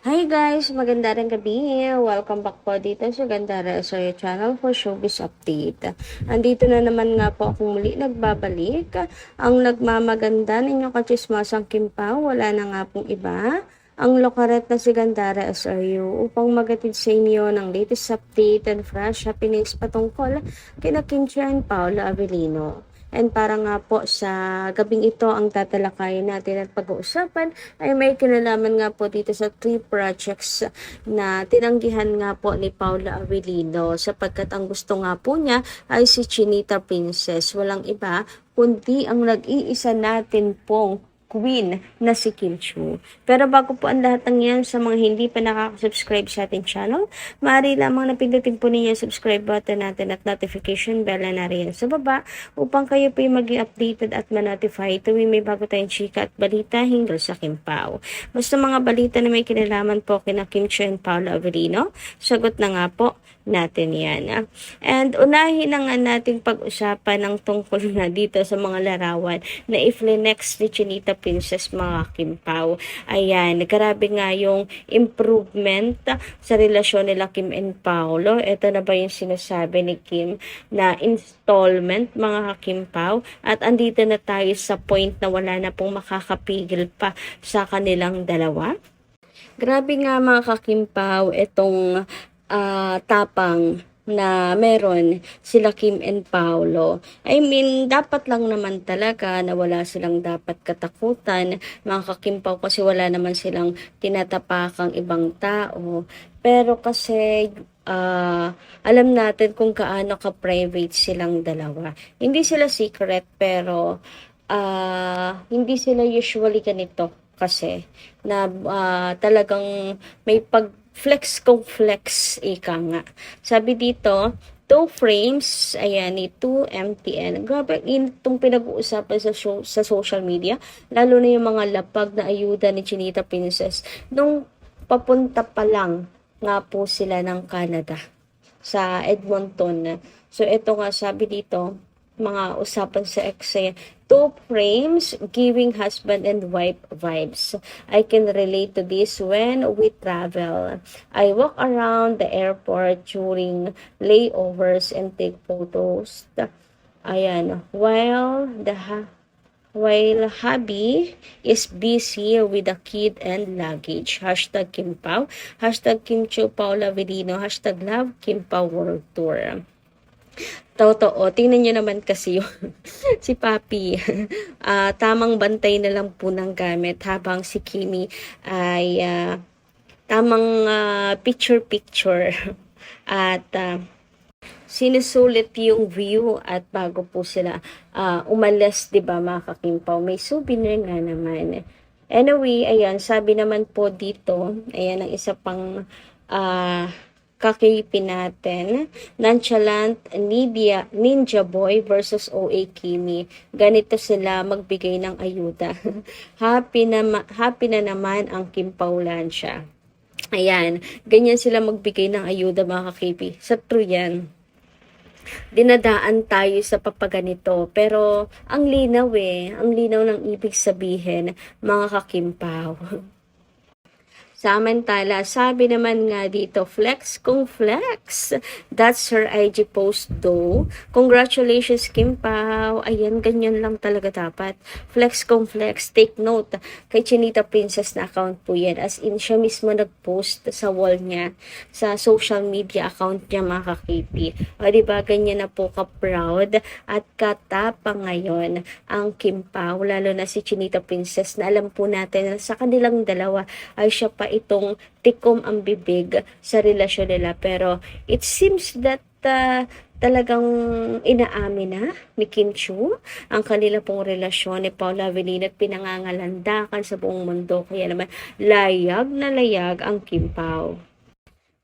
Hi guys! Maganda rin gabi. Welcome back po dito sa Gandara Soya Channel for Showbiz Update. Andito na naman nga po akong muli nagbabalik. Ang nagmamaganda ninyong kachismasang Kimpaw, wala na nga pong iba. Ang lokaret na si Gandara SRU upang magatid sa inyo ng latest update and fresh happenings patungkol kina Kim Chiu and Paolo Avellino. And para nga po sa gabing ito ang tatalakayin natin at pag-uusapan ay may kinalaman nga po dito sa 3 projects na tinanggihan nga po ni Paula Avellino sapagkat ang gusto nga po niya ay si Chinita Princess. Walang iba kundi ang nag-iisa natin pong queen na si Kim Chiu. Pero bago po ang lahat ng yan, sa mga hindi pa nakaka-subscribe sa ating channel, maaari lamang napindutin po ninyo yung subscribe button natin at notification bell na rin sa baba upang kayo po yung maging updated at ma-notify tuwing may bago tayong chika at balita hinggil sa Kim Pao. Basta mga balita na may kinalaman po kina Kim Chiu and Paolo Avellino, sagot na nga po natin yan. And unahin na nga nating pag-usapan ng tungkol na dito sa mga larawan na iflinex ni Chinita Princess mga Kim Pao. Ayan, grabe nga yung improvement sa relasyon nila Kim and Paolo. Ito na ba yung sinasabi ni Kim na installment mga Kim Pao? At andito na tayo sa point na wala na pong makakapigil pa sa kanilang dalawa. Grabe nga mga kakimpaw, itong tapang na meron sila Kim and Paolo. I mean, dapat lang naman talaga na wala silang dapat katakutan, mga kakimpaw, kasi wala naman silang tinatapakang ibang tao. Pero kasi alam natin kung kaano ka-private silang dalawa. Hindi sila secret, pero hindi sila usually ganito kasi na talagang may flex kung flex ika nga. Sabi dito, 2 frames, ayan, ni 2 MTN. Grabe, itong pinag-uusapan sa social media, lalo na yung mga lapag na ayuda ni Chinita Princess. Nung papunta pa lang nga po sila ng Canada, sa Edmonton. So, ito nga, sabi dito, mga usapan sa X, 2 frames giving husband and wife vibes. I can relate to this when we travel. I walk around the airport during layovers and take photos. Ayan, while hubby is busy with the kid and luggage. Hashtag Kim Pao, hashtag Kim Chiu Paula Avellino, hashtag Love Kim Pao World Tour. Totoo, tingnan nyo naman kasi yung si Papi. Tamang bantay na lang po ng gamit habang si Kimi ay tamang picture-picture at sinusulit yung view at bago po sila umalis, 'di ba mga kakimpaw? May souvenir nga naman. Anyway, ayan, sabi naman po dito, ayan ang isa pang kakipin natin. Nonchalant Ninja Boy versus OA Kimi. Ganito sila magbigay ng ayuda. happy na naman ang Kim Paulansya. Ayan, ganyan sila magbigay ng ayuda mga kakipi. Sa true yan. Dinadaan tayo sa papaganito. Pero ang linaw ang linaw ng ibig sabihin mga kakimpaw. Samantala, sabi naman nga dito, flex kung flex. That's her IG post though. Congratulations, Kim Pao. Ayan, ganyan lang talaga dapat. Flex kung flex. Take note, kay Chinita Princess na account po yan. As in, siya mismo nag-post sa wall niya, sa social media account niya, mga kakipi. O, diba, ganyan na po ka-proud at katapang ngayon ang Kim Pao, lalo na si Chinita Princess, na alam po natin na sa kanilang dalawa ay siya pa itong tikom ang bibig sa relasyon nila. Pero it seems that talagang inaamin na ni Kim Chiu ang kanila pong relasyon ni Paula Avellino at pinangangalandakan sa buong mundo. Kaya naman layag na layag ang Kim Pao.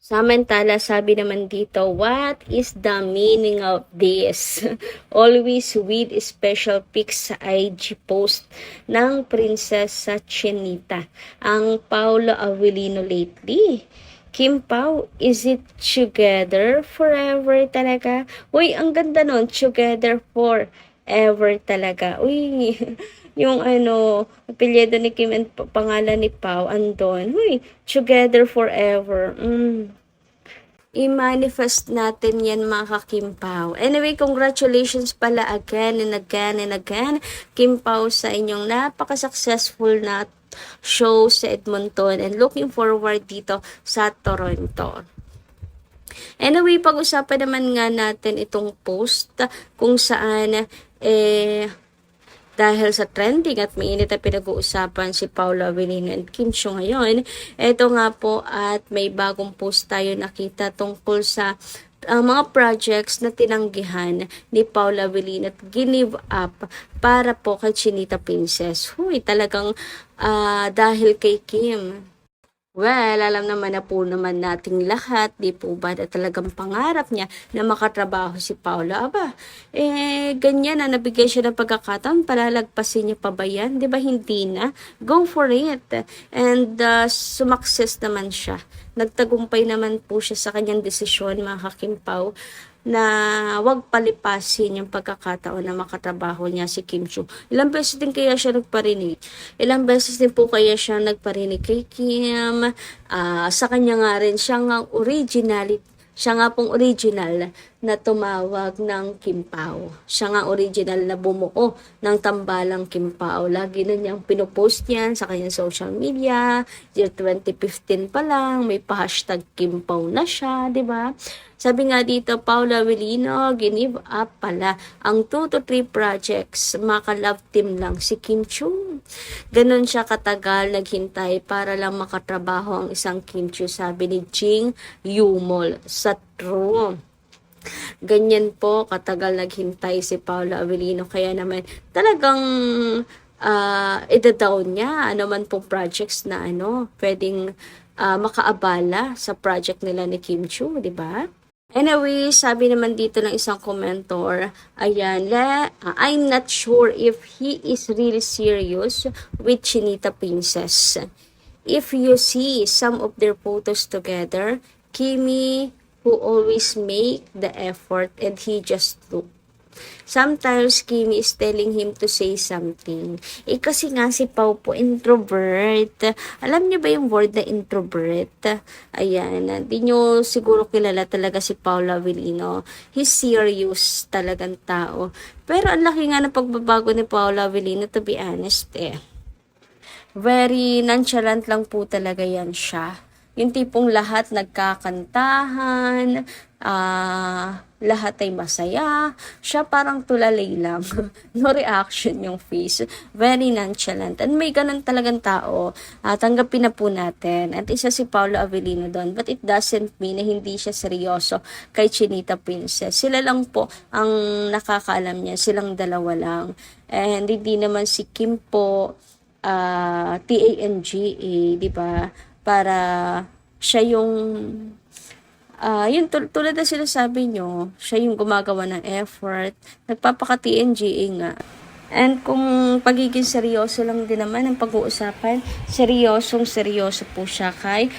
Samantala, sabi naman dito, what is the meaning of this? Always with special pics sa IG post ng Prinsesa Chinita, ang Paula Avellino lately. Kim Pao, is it together forever talaga? Uy, ang ganda nun, together forever talaga. Uy, yung apelyido ni Kim and pangalan ni Pao, andon. Huy, together forever. I-manifest natin yan mga ka-Kim Pao. Anyway, congratulations pala again and again and again, Kim Pao, sa inyong napaka-successful na show sa Edmonton and looking forward dito sa Toronto. Anyway, pag-usapan naman nga natin itong post kung saan dahil sa trending at mainit na pinag-uusapan si Paula Avellino and Kim Chiu ngayon, ito nga po at may bagong post tayo nakita tungkol sa mga projects na tinanggihan ni Paula Avellino at give up para po kay Chinita Princess. Huy, talagang dahil kay Kim. Well, alam naman na po naman nating lahat, di po ba, na talagang pangarap niya na makatrabaho si Paula. Aba, ganyan na nabigay siya ng pagkakataon, palalagpasin niya pa ba yan? Di ba hindi na? Go for it. And sumakses naman siya. Nagtagumpay naman po siya sa kanyang desisyon, mga ka-Kim Pao, na wag palipasin yung pagkakataon na makatrabaho niya si Kim Chiu. Ilang beses din kaya siya nagparinig. Ilang beses din po kaya siya nagparinig kay Kim. Sa kanya nga rin, siya nga pong original na tumawag ng Kim Pao. Siya nga original na bumuo ng tambalang Kim Pao. Lagi na niyang pinopost yan sa kanyang social media. Year 2015 pa lang, may pa-hashtag Kim Pao na siya, di ba? Sabi nga dito, Paula Avellino, give up pala ang 2 to 3 projects. Maka-love team lang si Kim Chiu. Ganon siya katagal naghintay para lang makatrabaho ang isang Kim Chiu, sabi ni Jing Yumol sa True. Ganyan po katagal naghintay si Paula Avellino, kaya naman talagang ida-down niya man pong projects na pwedeng makaabala sa project nila ni Kim Chiu, di ba? Anyway, sabi naman dito ng isang commentor, ayan, I'm not sure if he is really serious with Chinita Princess. If you see some of their photos together, Kimi, who always make the effort, and he just look. Sometimes Kimi is telling him to say something. Kasi nga si Pao po introvert. Alam niyo ba yung word na introvert? Ayan, hindi niyo siguro kilala talaga si Paula Avellino. He's serious talagang tao. Pero ang laki nga ng pagbabago ni Paula Avellino, to be honest Very nonchalant lang po talaga yan siya. Yung tipong lahat nagkakantahan, lahat ay masaya. Siya parang tulalay lang. No reaction yung face. Very nonchalant. And may ganun talagang tao. Tanggapin na po natin. At isa si Paula Avellino doon. But it doesn't mean na hindi siya seryoso kay Chinita Princess. Sila lang po ang nakakaalam niya. Silang dalawa lang. And hindi naman si Kim po TANGA, di ba? Para siya yung tulad na sinasabi nyo, siya yung gumagawa ng effort, nagpapaka-TNGA nga. And kung pagiging seryoso lang din naman ang pag-uusapan, seryoso po siya kay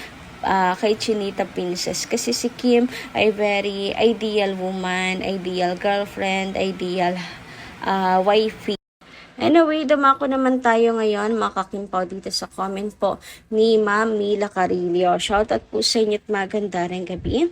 Chinita Princess. Kasi si Kim ay very ideal woman, ideal girlfriend, ideal wifey. Anyway, dumako naman tayo ngayon, mga ka-Kim Pao, dito sa comment po ni Ma'am Mila Carillo. Shoutout po sa inyo at maganda rin gabi.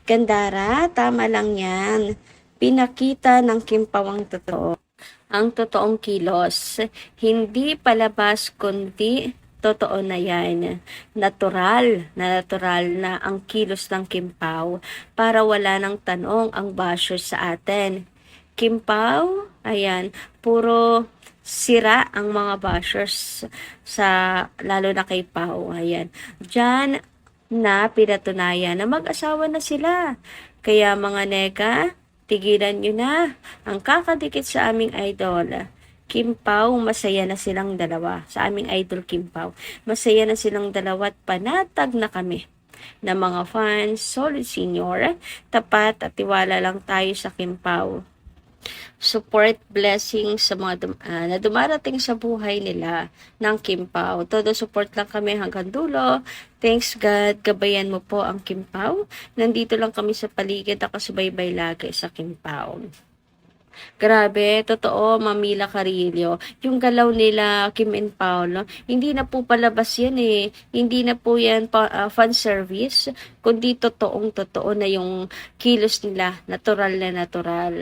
Gandara, tama lang yan. Pinakita ng Kim Pao ang totoo. Ang totoong kilos. Hindi palabas kundi totoo na yan. Natural na ang kilos ng Kim Pao para wala nang tanong ang bashers sa atin. Kim Pao, ayan, puro sira ang mga bashers lalo na kay Pao. Ayan. Diyan na pinatunayan na mag-asawa na sila. Kaya mga nega, tigilan nyo na ang kakadikit sa aming idol. Kim Pao, masaya na silang dalawa. Sa aming idol Kim Pao, masaya na silang dalawa at panatag na kami na mga fans, solid senior, tapat at tiwala lang tayo sa Kim Pao. Support, blessings sa mga na dumarating sa buhay nila ng Kim Pao. Todo support lang kami hanggang dulo. Thanks God, gabayan mo po ang Kim Pao. Nandito lang kami sa paligid, nakasubaybay lagi sa Kim Pao. Grabe, totoo, Mamila Carillo. Yung galaw nila, Kim and Paolo, hindi na po palabas yan eh. Hindi na po yan fan service, kundi totoong-totoo na yung kilos nila, natural na natural.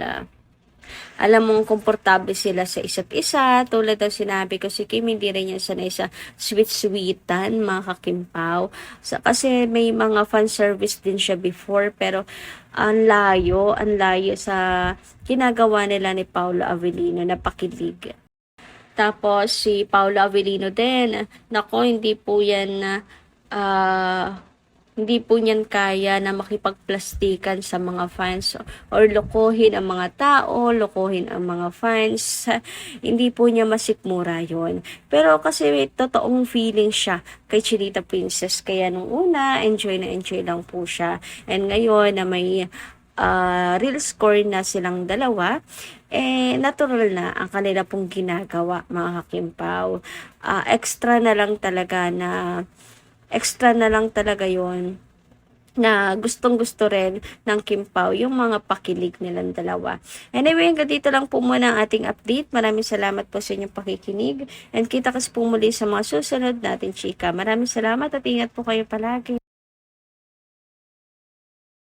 Alam mong komportable sila sa isa't isa. Tulad ng sinabi ko, si Kim, hindi rin yan sanay sa sweet-sweetan, mga kakimpaw. Kasi may mga fan service din siya before, pero ang layo sa ginagawa nila ni Paolo Avellino na pakilig. Tapos si Paolo Avellino din, nako hindi po niyan kaya na makipagplastikan sa mga fans or lokohin ang mga tao, lokohin ang mga fans. Hindi po niya masikmura yon. Pero kasi may totoong feeling siya kay Chinita Princess. Kaya nung una, enjoy na enjoy lang po siya. And ngayon na may real score na silang dalawa, natural na ang kanila pong ginagawa, mga kakimpaw. Extra na lang talaga yon na gustong-gusto rin ng Kimpaw yung mga pakilig nilang dalawa. Anyway, hanggang dito lang po muna ang ating update. Maraming salamat po sa inyong pakikinig and kita kasi po muli sa mga susunod natin chika. Maraming salamat at ingat po kayo palagi.